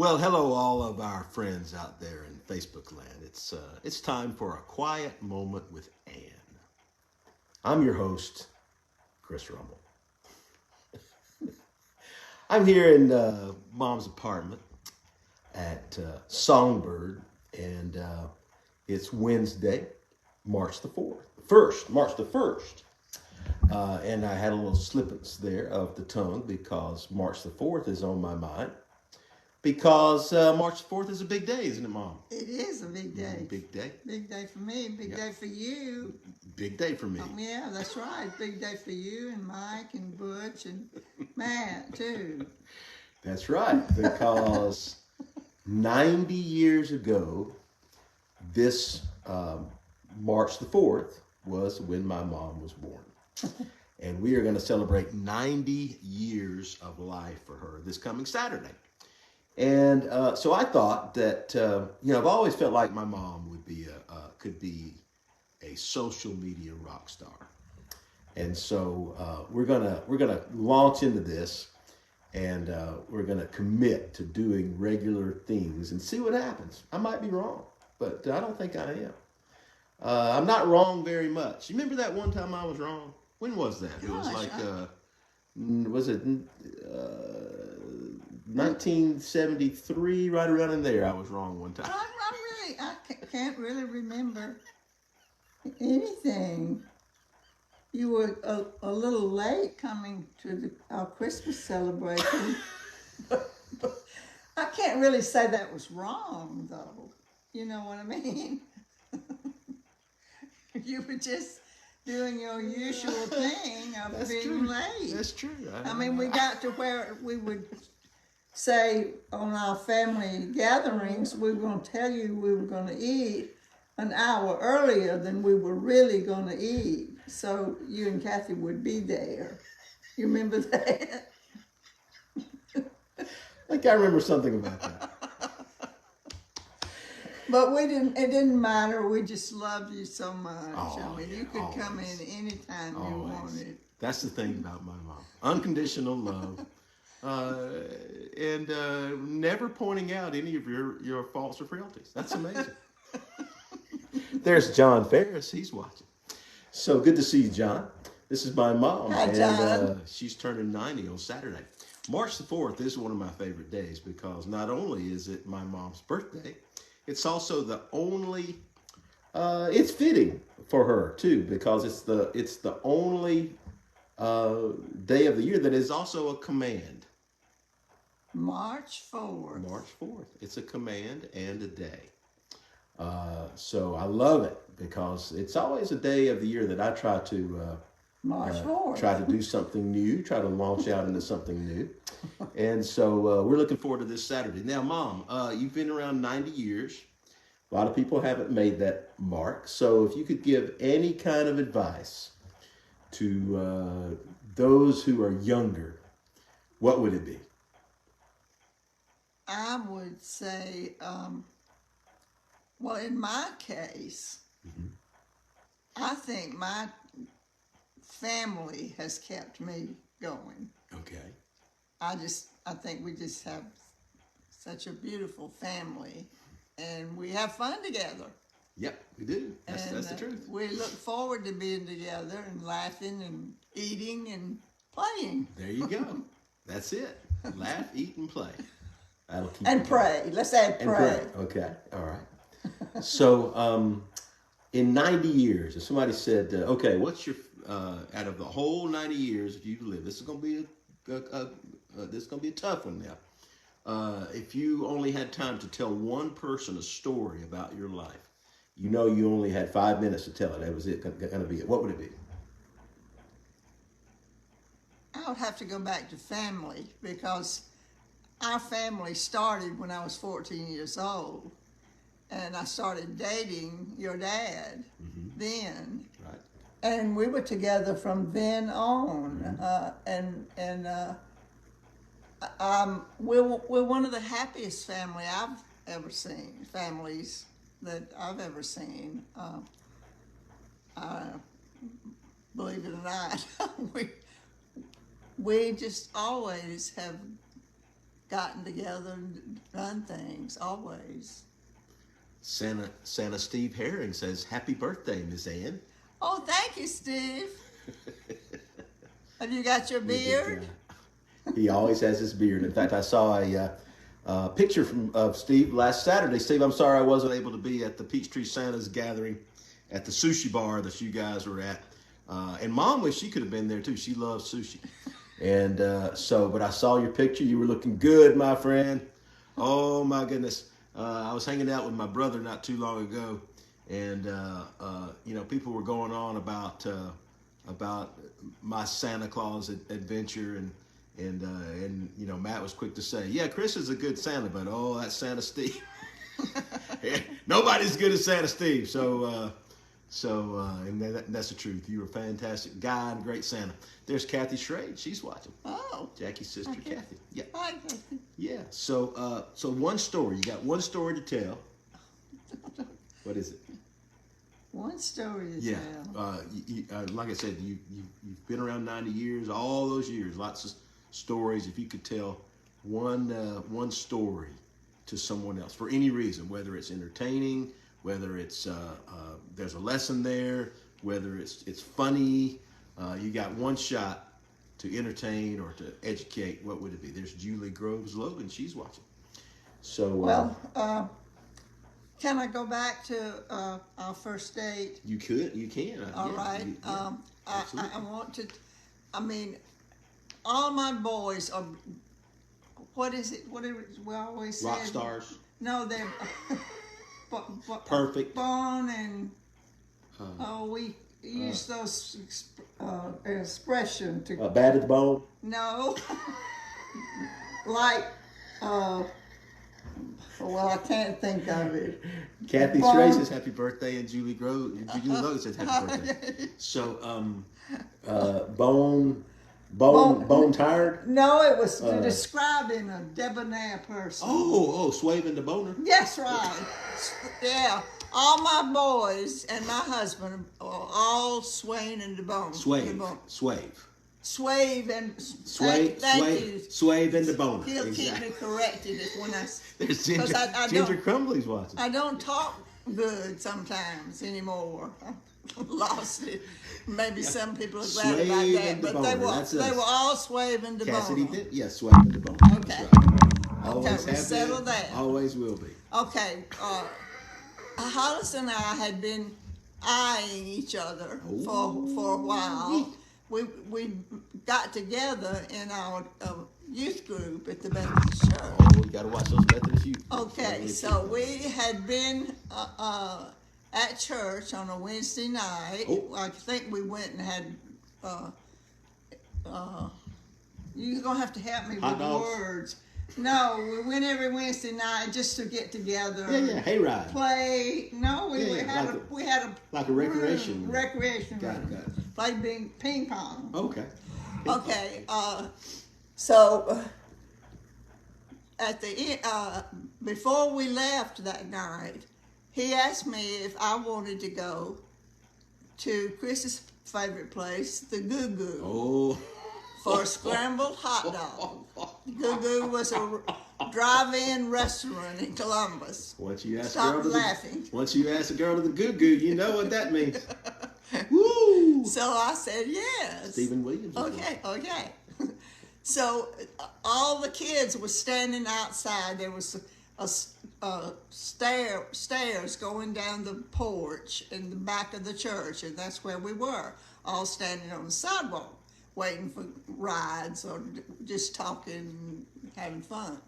Well, hello, all of our friends out there in Facebook land. It's time for a quiet moment with Ann. I'm your host, Chris Rummel. I'm here in Mom's apartment at Songbird, and it's Wednesday, March the 4th. March the 1st. And I had a little slippance there of the tongue because March the 4th is on my mind. Because March 4th is a big day, isn't it, Mom? It is a big day. Big day. Big day for me, big day for you. Big day for me. Yeah, that's right. Big day for you and Mike and Butch and Matt, too. That's right, because 90 years ago, this March the 4th was when my mom was born. And we are going to celebrate 90 years of life for her this coming Saturday. And so I thought that I've always felt like my mom could be a social media rock star, and so we're gonna launch into this, and we're gonna commit to doing regular things and see what happens. I might be wrong, but I don't think I am. I'm not wrong very much. You remember that one time I was wrong? When was that? It was like was it? 1973, right around in there. I was wrong one time. I can't really remember anything. You were a little late coming to our Christmas celebration. I can't really say that was wrong, though. You know what I mean? You were just doing your usual thing of being late. That's true. I mean, we got to where we would say on our family gatherings, we were going to tell you we were going to eat an hour earlier than we were really going to eat. So you and Kathy would be there. You remember that? I think I remember something about that. But it didn't matter. We just loved you so much. Oh, I mean, yeah, you could always. come in anytime you wanted. That's the thing about my mom. Unconditional love. And never pointing out any of your faults or frailties. That's amazing. There's John Ferris. He's watching. So good to see you, John. This is my mom. Hi, John. And she's turning 90 on Saturday. March the 4th is one of my favorite days because not only is it my mom's birthday, it's also the only, it's fitting for her too because it's the only day of the year that is also a command. March 4th. March 4th. It's a command and a day. So I love it because it's always a day of the year that I try to March 4th. Try to do something new, try to launch out into something new. And so we're looking forward to this Saturday. Now, Mom, you've been around 90 years. A lot of people haven't made that mark. So if you could give any kind of advice to those who are younger, what would it be? I would say, well, in my case, I think my family has kept me going. Okay. I think we just have such a beautiful family, and we have fun together. Yep, we do. That's the truth. We look forward to being together and laughing and eating and playing. There you go. That's it. Laugh, eat, and play. That'll keep and pray. Let's add pray. Okay. All right. So, in 90 years, if somebody said, okay, what's your, out of the whole 90 years that you've lived, this is going to be a tough one now. If you only had time to tell one person a story about your life, you only had 5 minutes to tell it. That was it. Going to be it. What would it be? I would have to go back to family because our family started when I was 14 years old, and I started dating your dad then. Right. And we were together from then on, we're one of the happiest families that I've ever seen. Believe it or not, we just always have gotten together and done things, always. Santa Steve Herring says, "Happy birthday, Miss Ann." Oh, thank you, Steve. Have you got your beard? He always has his beard. In fact, I saw a picture of Steve last Saturday. Steve, I'm sorry I wasn't able to be at the Peachtree Santa's gathering at the sushi bar that you guys were at. And Mom wished she could have been there too. She loves sushi. And but I saw your picture. You were looking good, my friend. Oh my goodness. I was hanging out with my brother not too long ago, and people were going on about my Santa Claus adventure, and Matt was quick to say, "Yeah, Chris is a good Santa, but that's Santa Steve. Nobody's good as Santa Steve." So that's the truth. You were a fantastic guy and great Santa. There's Kathy Schrade. She's watching. Oh, Jackie's sister, Kathy. Yeah. Hi, Kathy. Yeah. So one story. You got one story to tell. What is it? One story to tell. Like I said, you've been around 90 years. All those years, lots of stories. If you could tell one story to someone else for any reason, whether it's entertaining, whether it's there's a lesson there, whether it's funny, you got one shot to entertain or to educate. What would it be? There's Julie Groves Logan. She's watching. So can I go back to our first date? You can. All right. I want to. I mean, all my boys are. What is it? What we always say? Rock stars. No, they're. Perfect. Born and we use those expression to bad at the bone. no, like I can't think of it. Kathy Schrade says happy birthday, and Julie Logan says happy birthday. So bone tired. No, it was describing a debonair person. Oh, suave and deboner. Yes, right. Yeah, all my boys and my husband are all swaying and deboner. Suave and thank you. Suave and deboner. He'll keep me corrected when I. There's Ginger Crumbly's watching. I don't talk good sometimes anymore. I lost it. Maybe some people are glad about that, but they were all suave and deboner. Cassidy did, yes, suave and deboner. Okay. Right. Always we settled that. Always will be. Okay. Hollis and I had been eyeing each other for a while. We got together in our youth group at the Methodist Church. Oh, we got to watch those Methodist youth. Okay, so we had been at church on a Wednesday night. I think we went and had. You're gonna have to help me with the words. No, we went every Wednesday night just to get together. Yeah, hayride. Play. No, we had a like a recreation room. Recreation room. Got it. Played ping pong. Okay. Okay. So at the end, before we left that night, he asked me if I wanted to go to Chris's favorite place, the Goo Goo. Oh. For a scrambled hot dog. Goo Goo was a drive-in restaurant in Columbus. Once you ask Stop a girl to the Goo Goo, you know what that means. Woo! So I said yes. Stephen Williams. Okay. So all the kids were standing outside. There was a stairs going down the porch in the back of the church, and that's where we were, all standing on the sidewalk, waiting for rides or just talking, having fun.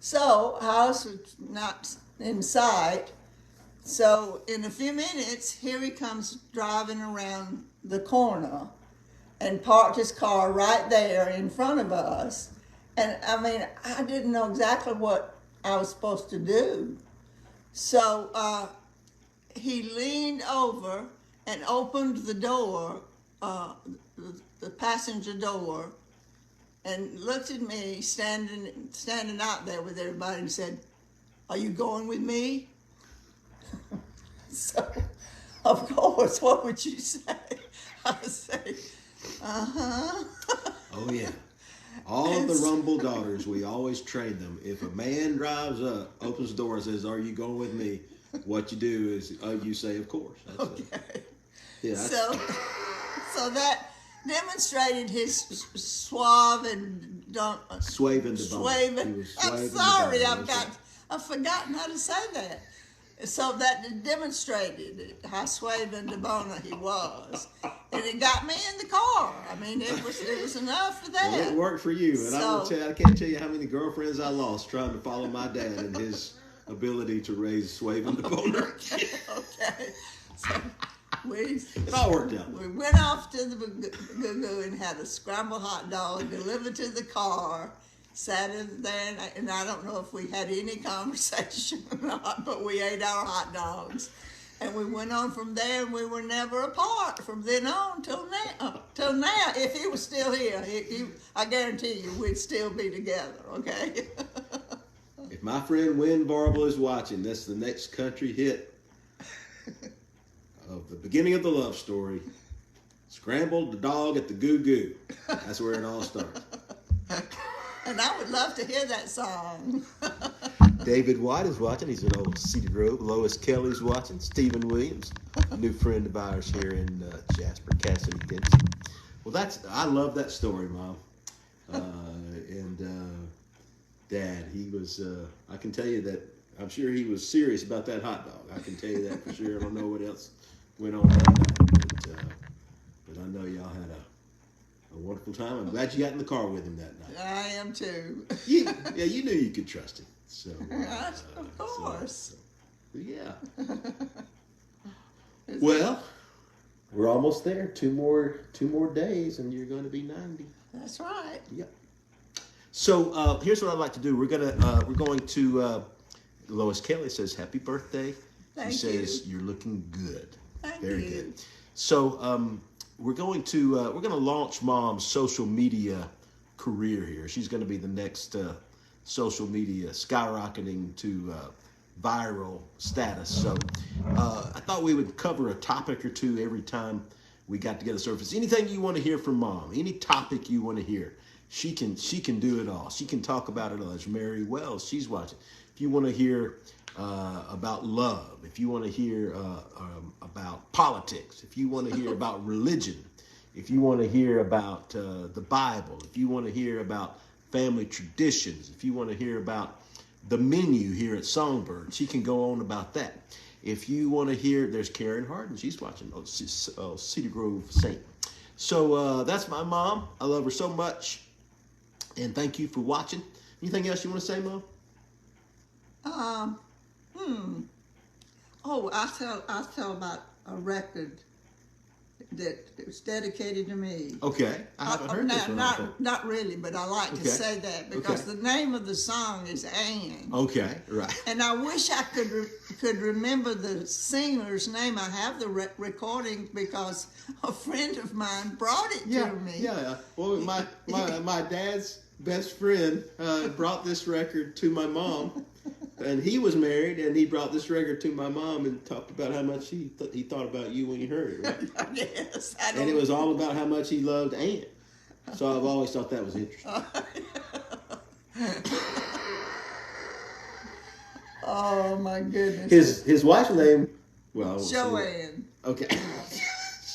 So Hollis was not in sight. So in a few minutes, here he comes driving around the corner and parked his car right there in front of us. And I mean, I didn't know exactly what I was supposed to do. So he leaned over and opened the door, the passenger door, and looked at me standing out there with everybody and said, "Are you going with me?" So, of course, what would you say? I would say, "Uh-huh." Oh, yeah. All of the Rumble daughters, we always train them. If a man drives up, opens the door and says, "Are you going with me?" What you do is you say, "Of course." Okay. Yeah. So that demonstrated his suave and Suave and deboner. I'm sorry, I've forgotten how to say that. So that demonstrated how suave and deboner he was, and it got me in the car. I mean, it was enough for that. Well, it worked for you, and I can't tell you how many girlfriends I lost trying to follow my dad and his ability to raise suave and deboner. Okay. So it all worked out. We went off to the Goo Goo and had a scrambled hot dog delivered to the car. Sat in there, and I don't know if we had any conversation or not, but we ate our hot dogs. And we went on from there, and we were never apart from then on till now. If he was still here, I guarantee you we'd still be together, okay? If my friend Wynn Varble is watching, that's the next country hit of the beginning of the love story. Scrambled the dog at the Goo Goo. That's where it all starts. And I would love to hear that song. David White is watching. He's in old Cedar Grove. Lois Kelly's watching. Stephen Williams, a new friend of ours here in Jasper, Cassidy Denson. Well, I love that story, Mom. And Dad, he was, I can tell you that, I'm sure he was serious about that hot dog. I can tell you that for sure. I don't know what else went on that night. But I know y'all had a wonderful time. I'm glad you got in the car with him that night. I am too. You knew you could trust him. So, of course. Yeah. Well, we're almost there. Two more days, and you're going to be 90. That's right. Yep. So here's what I'd like to do. We're going to. Lois Kelly says, "Happy birthday." Thank she says, you. "You're looking good." Thank Very you. good. So we're going to launch Mom's social media career here. She's going to be the next social media skyrocketing to viral status. So I thought we would cover a topic or two every time we got together. So if it's anything you want to hear from Mom, any topic you want to hear, she can do it all. She can talk about it all. There's Mary Wells. She's watching. If you want to hear about love, if you want to hear about politics, if you want to hear about religion, if you want to hear about the Bible, if you want to hear about family traditions, if you want to hear about the menu here at Songbird, she can go on about that. If you want to hear, there's Karen Harden. She's watching Cedar Grove Saint. So that's my mom. I love her so much. And thank you for watching. Anything else you want to say, Mom? Oh, I'll tell about a record that was dedicated to me. Okay, I haven't heard this one. Not really, but I like to say that because the name of the song is Anne. Okay, right. And I wish I could remember the singer's name. I have the recording because a friend of mine brought it to me. Yeah. Well, my dad's best friend brought this record to my mom. And he was married, and he brought this record to my mom and talked about how much he thought about you when he heard it, right? Yes. And it was all about how much he loved Anne. So I've always thought that was interesting. Oh, my goodness. His wife's name, well... Joanne. Okay.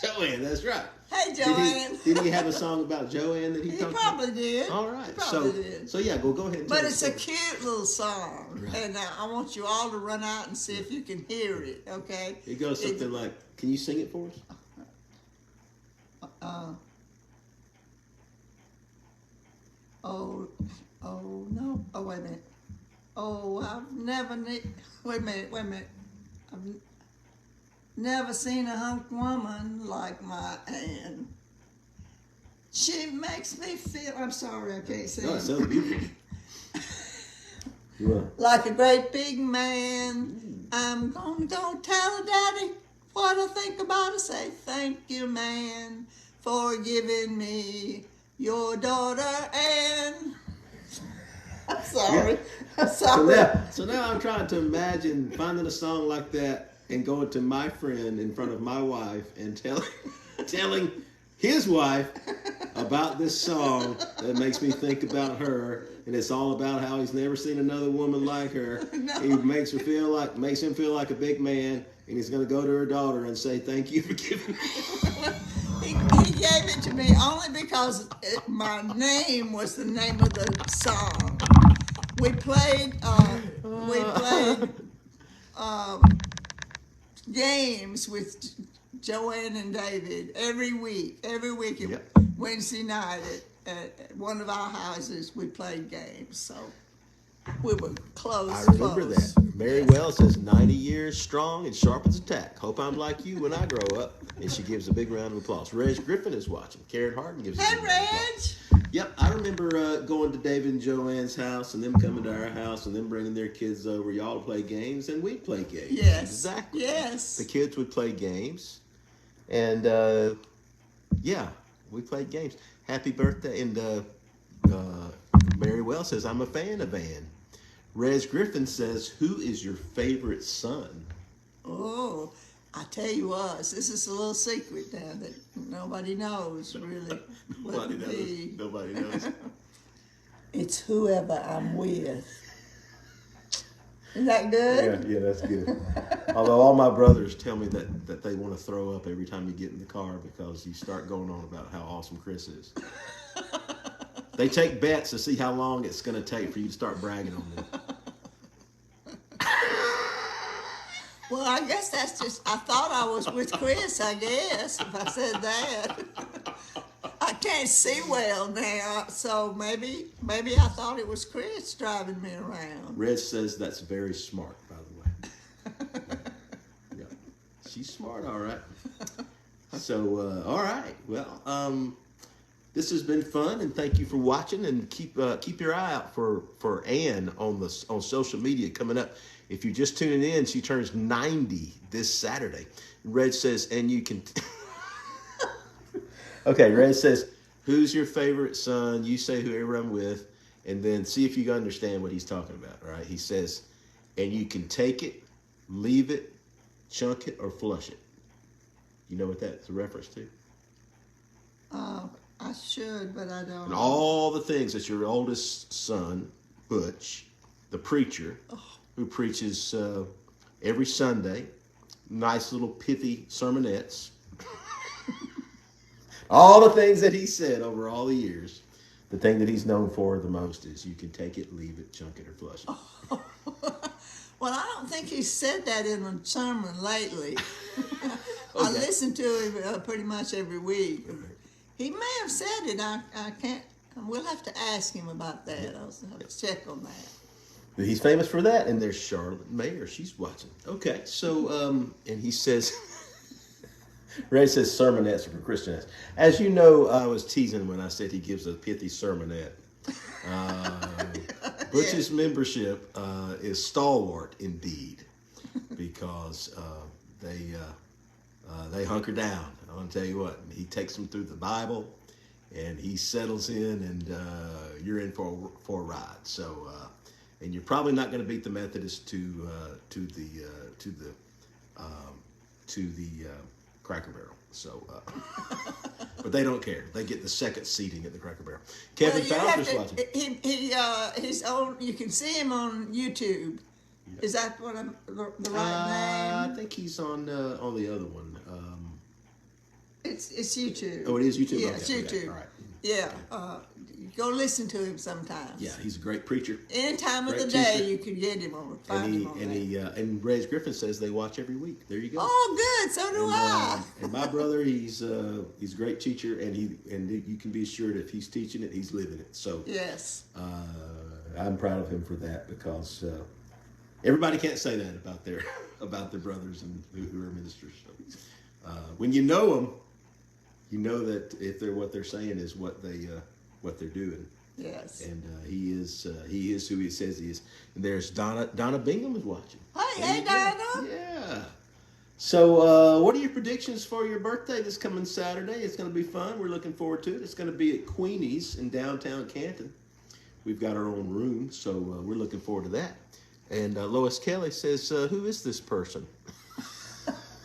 Joanne, that's right. Hey, Joanne. Did he have a song about Joanne that he talked about? He probably did. All right. He probably did. So yeah, go ahead and tell But us. it's a cute little song. Right. And I want you all to run out and see if you can hear it, okay? It goes something like, can you sing it for us? Oh, no. Oh, wait a minute. Oh, I've never... Wait a minute. I've never seen a hunk woman like my Anne. She makes me feel... I'm sorry, I can't sing. No, it sounds beautiful. Like a great big man. I'm gonna go tell Daddy what I think about her. Say, thank you, man, for giving me your daughter Anne. I'm sorry. Yeah. I'm sorry. So now I'm trying to imagine finding a song like that and going to my friend in front of my wife and telling his wife about this song that makes me think about her, and it's all about how he's never seen another woman like her. No. He makes him feel like a big man, and he's going to go to her daughter and say, "Thank you for giving me." He gave it to me only because my name was the name of the song. We played games with Joanne and David every week. Yep. Wednesday night at one of our houses, we played games. So we were close. I remember that. Mary Wells says 90 years strong and sharp as a tack. Hope I'm like you when I grow up. And she gives a big round of applause. Reg Griffin is watching. Karen Harden gives a Hey, big round of applause. Reg! Yep, I remember going to David and Joanne's house and them coming to our house and them bringing their kids over. Y'all to play games and we'd play games. Yes. Exactly. Yes. The kids would play games. And, yeah, we played games. Happy birthday. And Mary Wells says, I'm a fan of Ann. Reg Griffin says, who is your favorite son? Oh, I tell you what, this is a little secret now that nobody knows really. Nobody knows. Nobody knows. It's whoever I'm with. Is that good? Yeah, that's good. Although all my brothers tell me that they want to throw up every time you get in the car because you start going on about how awesome Chris is. They take bets to see how long it's going to take for you to start bragging on them. Well, I guess that's just, I thought I was with Chris, I guess, if I said that. I can't see well now, so maybe I thought it was Chris driving me around. Reg says that's very smart, by the way. Yeah. She's smart, all right. So, all right. Well, this has been fun, and thank you for watching. And keep your eye out for Ann on social media coming up. If you're just tuning in, she turns 90 this Saturday. Reg says, and you can. Okay, Reg says, who's your favorite son? You say whoever I'm with, and then see if you understand what he's talking about. All right, he says, and you can take it, leave it, chunk it, or flush it. You know what that's a reference to? I should, but I don't. And all the things that your oldest son, Butch, the preacher, who preaches every Sunday, nice little pithy sermonettes. All the things that he said over all the years, the thing that he's known for the most is you can take it, leave it, chunk it, or flush it. Well, I don't think he said that in a sermon lately. I listen to him pretty much every week. He may have said it. I can't. We'll have to ask him about that. I'll have to check on that. He's famous for that. And there's Charlotte Mayer. She's watching. Okay, so, and he says, Ray says sermonettes are for Christians. As you know, I was teasing when I said he gives a pithy sermonette. Butch's membership is stalwart indeed, because they hunker down. I want to tell you what, he takes them through the Bible, and he settles in, and you're in for a ride. So, and you're probably not going to beat the Methodists to the Cracker Barrel. So, but they don't care. They get the second seating at the Cracker Barrel. Kevin Fowler's watching. He's on. You can see him on YouTube. Yep. Is that what the right name? I think he's on the other one. It's YouTube. Oh, it is YouTube. Yeah, okay, it's YouTube. Okay. All right. Yeah, go listen to him sometimes. Yeah, he's a great preacher. Any time of the day, you can get him on. And Reg Griffin says they watch every week. There you go. Oh, good. So do I. And my brother, he's a great teacher, and you can be assured if he's teaching it, he's living it. So yes, I'm proud of him for that, because everybody can't say that about their brothers and who are ministers. So, when you know them, you know that if what they're saying is what they're doing. Yes. And he is who he says he is. And there's Donna Bingham is watching. Hey, Donna. Yeah. So what are your predictions for your birthday this coming Saturday? It's going to be fun. We're looking forward to it. It's going to be at Queenie's in downtown Canton. We've got our own room, so we're looking forward to that. And Lois Kelly says, who is this person?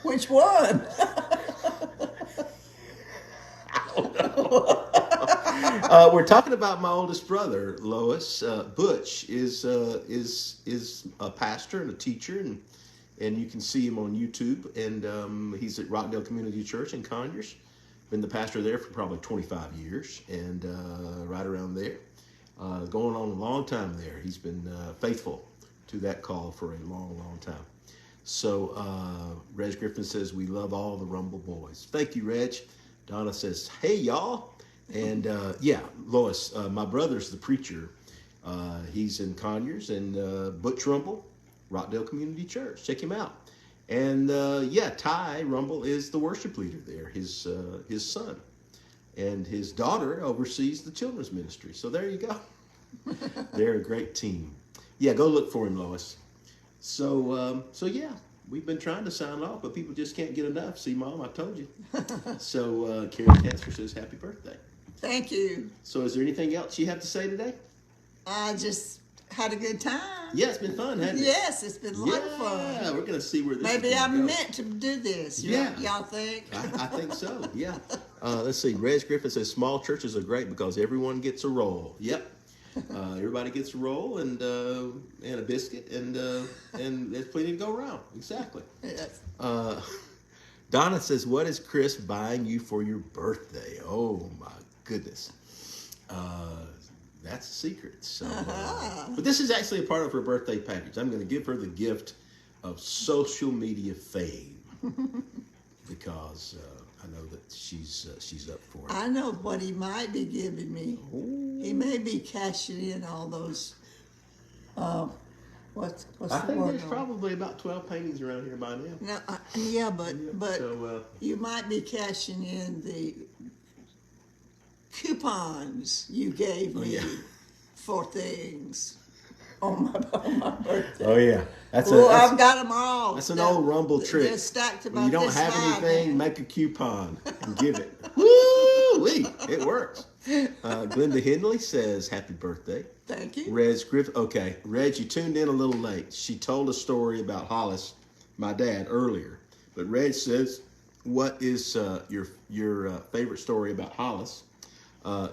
Which one? I don't know. We're talking about my oldest brother, Lois. Butch is a pastor and a teacher, and you can see him on YouTube. And he's at Rockdale Community Church in Conyers. Been the pastor there for probably 25 years, and right around there, going on a long time there. He's been faithful to that call for a long, long time. So Reg Griffin says, we love all the Rumble boys. Thank you, Reg. Donna says, hey, y'all. And yeah, Lois, my brother's the preacher. He's in Conyers, and Butch Rumble, Rockdale Community Church. Check him out. And yeah, Ty Rumble is the worship leader there, his son. And his daughter oversees the children's ministry. So there you go. They're a great team. Yeah, go look for him, Lois. So yeah, we've been trying to sign off, but people just can't get enough. See, Mom, I told you. So Karen Casper says, happy birthday. Thank you. So is there anything else you have to say today? I just had a good time. Yeah, it's been fun, hasn't it? Yes, it's been a lot of fun. Yeah, we're going to see where this Maybe is I'm go. meant to do this. Yeah. Y'all think? I think so, yeah. Let's see. Reg Griffin says, small churches are great because everyone gets a roll. Yep. Everybody gets a roll and a biscuit, and there's plenty to go around. Exactly. Yes. Donna says, what is Chris buying you for your birthday? Oh, my goodness. That's a secret. So, but this is actually a part of her birthday package. I'm going to give her the gift of social media fame because I know that she's up for it. I know what he might be giving me. Ooh. He may be cashing in all those. What's I the think word? there's probably about 12 paintings around here by now. No, yeah, but So, you might be cashing in the coupons you gave me for things on my birthday. Oh yeah, that's I've got them all. That's an old Rumble trick. They're stacked about When you don't this have high, anything, man. make a coupon and give it. Woo-wee, it works. Glenda Henley says, happy birthday. Thank you. Reg, you tuned in a little late. She told a story about Hollis, my dad, earlier. But Reg says, what is your favorite story about Hollis?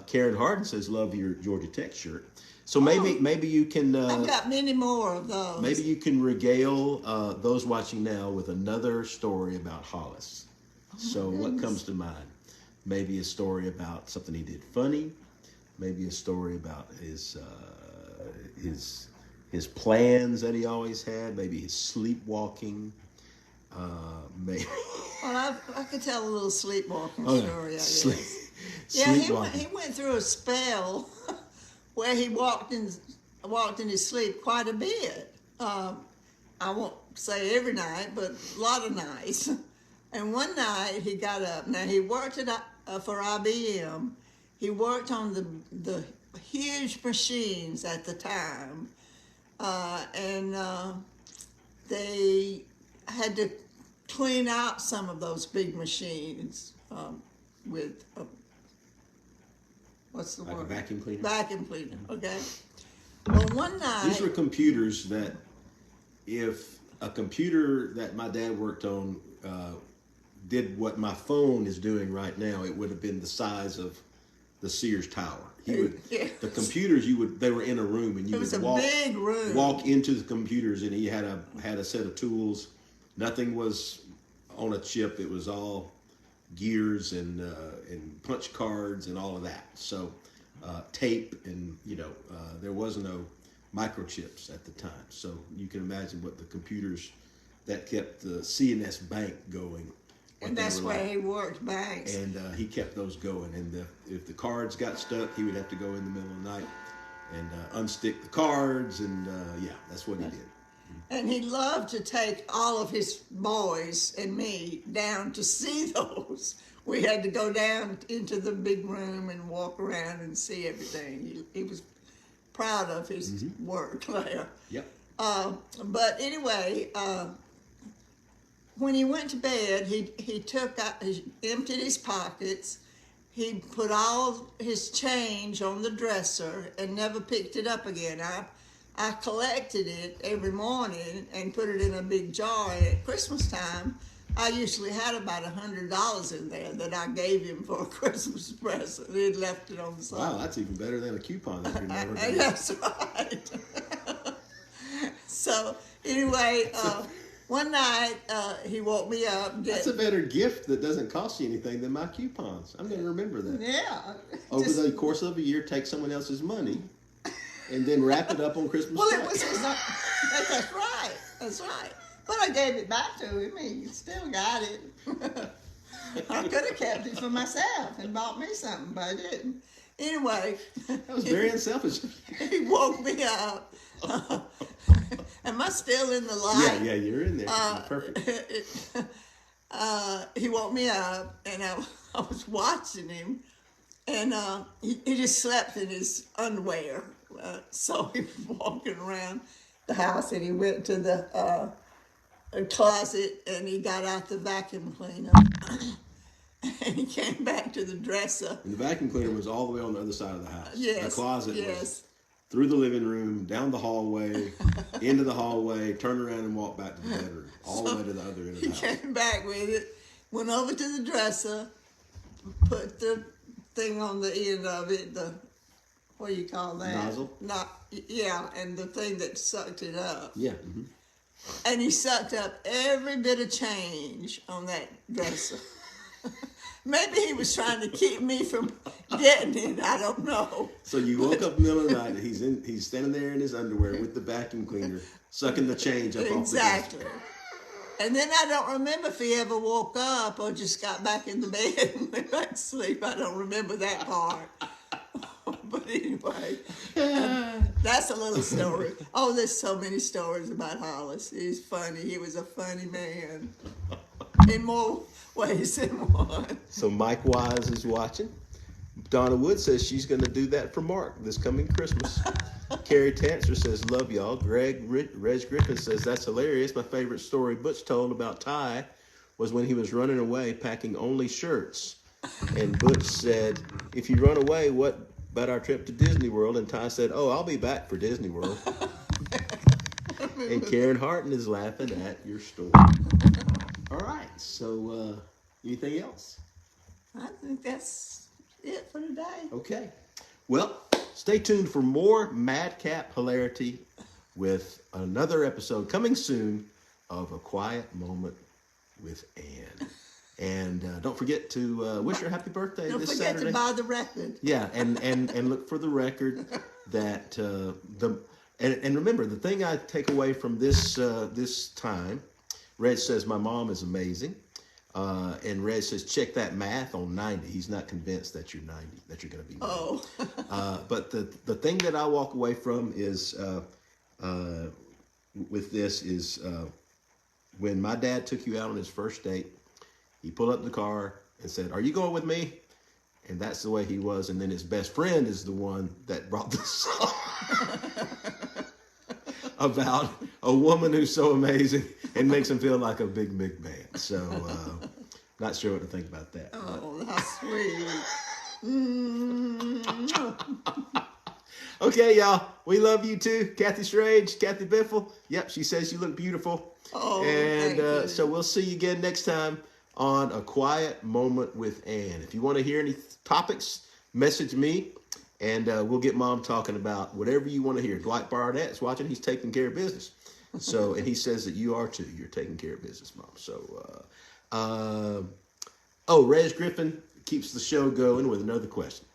Karen Harden says, love your Georgia Tech shirt. So maybe you can... I've got many more of those. Maybe you can regale those watching now with another story about Hollis. So what comes to mind? Maybe a story about something he did funny. Maybe a story about his plans that he always had. Maybe his sleepwalking. Maybe. Well, I could tell a little sleepwalking story, I guess. Yeah, he went through a spell where he walked in his sleep quite a bit. I won't say every night, but a lot of nights. And one night he got up. Now he worked for IBM. He worked on the huge machines at the time, and they had to clean out some of those big machines with what's the word? A vacuum cleaner? Vacuum cleaner, okay. Well, one night... These were computers that, if a computer that my dad worked on did what my phone is doing right now, it would have been the size of the Sears Tower. The computers, they were in a room, and you would big room. Walk into the computers, and he had a set of tools. Nothing was on a chip. It was all gears and punch cards and all of that. So tape, and there was no microchips at the time. So you can imagine what the computers that kept the C&S Bank going. And that's where he worked banks. And he kept those going. And if the cards got stuck, he would have to go in the middle of the night and unstick the cards. And that's what he did. And he loved to take all of his boys and me down to see those. We had to go down into the big room and walk around and see everything. He was proud of his work there. Yep. But anyway, when he went to bed, he emptied his pockets. He put all his change on the dresser and never picked it up again. I collected it every morning and put it in a big jar. And at Christmas time, I usually had about $100 in there that I gave him for a Christmas present. He'd left it on the side. Wow, that's even better than a coupon that you never got. That's right. So anyway, one night he woke me up. That's a better gift that doesn't cost you anything than my coupons. I'm going to remember that. Yeah. Over the course of a year, take someone else's money and then wrap it up on Christmas Well, Day. it was his. That's right. That's right. But I gave it back to him. He still got it. I could have kept it for myself and bought me something, but I didn't. Anyway. That was very unselfish. He woke me up. Am I still in the light? Yeah, you're in there. Perfect. He woke me up, and I was watching him, and he just slept in his underwear. So he was walking around the house, and he went to the closet, and he got out the vacuum cleaner, and he came back to the dresser. And the vacuum cleaner was all the way on the other side of the house. Yes. The closet was through the living room, down the hallway, into the hallway, turn around and walk back to the bedroom, all the way to the other end of the house. He came back with it, went over to the dresser, put the thing on the end of it, what do you call that? Nozzle? Yeah, and the thing that sucked it up. Yeah. Mm-hmm. And he sucked up every bit of change on that dresser. Maybe he was trying to keep me from getting it. I don't know. So you woke up in the middle of the night, and he's standing there in his underwear with the vacuum cleaner, sucking the change up off the dresser. Exactly. And then I don't remember if he ever woke up or just got back in the bed and went back to sleep. I don't remember that part. But anyway, that's a little story. Oh, there's so many stories about Hollis. He's funny. He was a funny man in more ways than one. So Mike Wise is watching. Donna Wood says she's going to do that for Mark this coming Christmas. Carrie Tanser says, love y'all. Reg Griffin says, that's hilarious. My favorite story Butch told about Ty was when he was running away packing only shirts. And Butch said, if you run away, what about our trip to Disney World? And Ty said, oh, I'll be back for Disney World. And Karen Harton is laughing at your story. All right, so anything else? I think that's it for today. Okay. Well, stay tuned for more madcap hilarity with another episode coming soon of A Quiet Moment with Ann. And don't forget to wish her happy birthday this Saturday. Don't forget to buy the record. Yeah, and look for the record that and remember, the thing I take away from this time, Red says my mom is amazing. And Red says, check that math on 90. He's not convinced that you're 90, that you're going to be 90. Oh. But the thing that I walk away from is, with this is, when my dad took you out on his first date, he pulled up in the car and said, are you going with me? And that's the way he was. And then his best friend is the one that brought the song about a woman who's so amazing and makes him feel like a big man. So, not sure what to think about that. Oh, that's sweet. Okay, y'all. We love you too. Kathy Strange, Kathy Biffle. Yep, she says you look beautiful. Oh, and thank you. So we'll see you again next time on A Quiet Moment with Ann. If you want to hear any topics, message me, and we'll get Mom talking about whatever you want to hear. Dwight Barnett's watching. He's taking care of business. So, and he says that you are too. You're taking care of business, Mom. So, Reg Griffin keeps the show going with another question.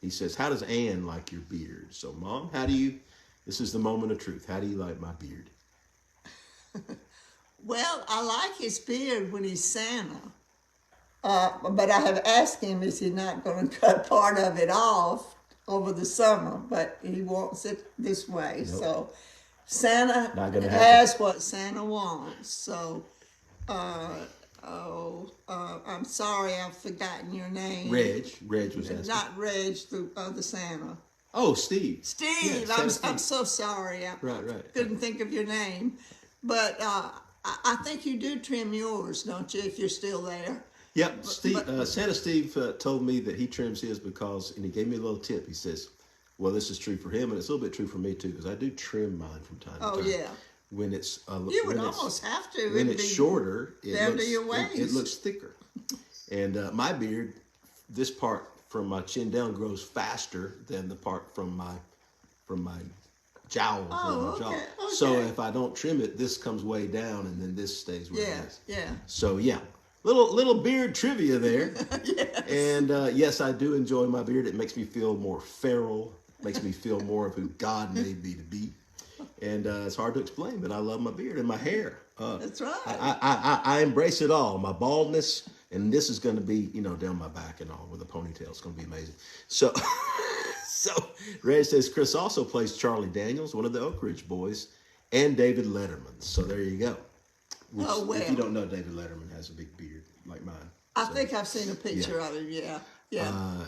He says, how does Ann like your beard? So, Mom, this is the moment of truth. How do you like my beard? Well, I like his beard when he's Santa. But I have asked him, is he not going to cut part of it off over the summer? But he wants it this way. Nope. So Santa has what Santa wants. So, I'm sorry, I've forgotten your name. Reg was asking. Not Reg, the other Santa. Oh, Steve. Steve, yeah, I'm so sorry. I right. couldn't think of your name. But I think you do trim yours, don't you, if you're still there? Yep. Santa Steve told me that he trims his because, and he gave me a little tip. He says, well, this is true for him, and it's a little bit true for me, too, because I do trim mine from time to time. Oh, yeah. when it's You would almost have to. when it's shorter, down to your waist. It looks thicker. And my beard, this part from my chin down grows faster than the part from my jowls. Oh, my jaw. okay. So if I don't trim it, this comes way down, and then this stays where it is. Yeah. So yeah, little beard trivia there. Yes. And yes, I do enjoy my beard. It makes me feel more feral. Makes me feel more of who God made me to be. And it's hard to explain, but I love my beard and my hair. That's right. I embrace it all. My baldness, and this is going to be, down my back and all with a ponytail. It's going to be amazing. So, Red says Chris also plays Charlie Daniels, one of the Oak Ridge Boys, and David Letterman. So there you go. Which, Oh, well. If you don't know, David Letterman has a big beard like mine. I think I've seen a picture of him. Yeah.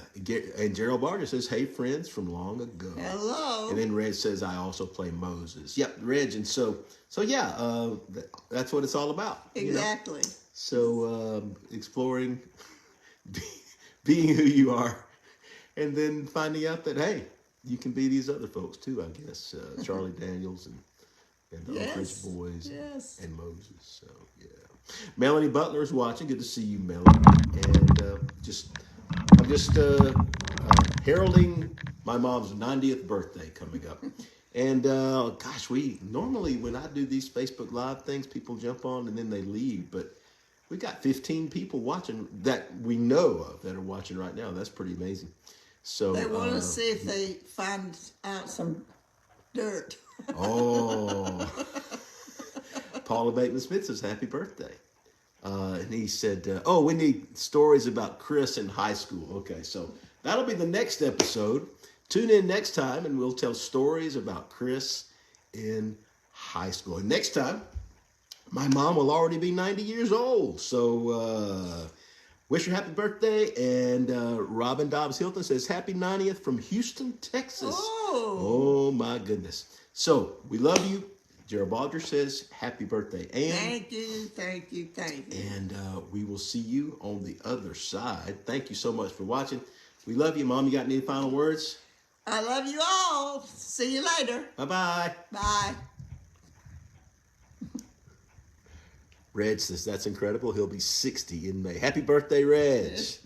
And Gerald Barger says, "Hey, friends from long ago." Hello. And then Reg says, "I also play Moses." Yep, Reg. And so yeah, that's what it's all about. Exactly. So exploring, being who you are, and then finding out that, hey, you can be these other folks too. I guess Charlie Daniels and the Oak Ridge Boys and Moses. So yeah, Melanie Butler is watching. Good to see you, Melanie. And I'm just heralding my mom's 90th birthday coming up. And gosh, we normally, when I do these Facebook Live things, people jump on and then they leave. But we got 15 people watching that we know of that are watching right now. That's pretty amazing. So They want to see if they find out some dirt. Oh, Paula Bateman Smith says happy birthday. And he said, we need stories about Chris in high school. Okay, so that'll be the next episode. Tune in next time and we'll tell stories about Chris in high school. And next time, my mom will already be 90 years old. So wish her happy birthday. And Robin Dobbs Hilton says happy 90th from Houston, Texas. Oh my goodness. So we love you. Gerald Balder says happy birthday, Ann. Thank you. And we will see you on the other side. Thank you so much for watching. We love you. Mom, you got any final words? I love you all. See you later. Bye-bye. Bye. Reg says that's incredible. He'll be 60 in May. Happy birthday, Reg. Yes.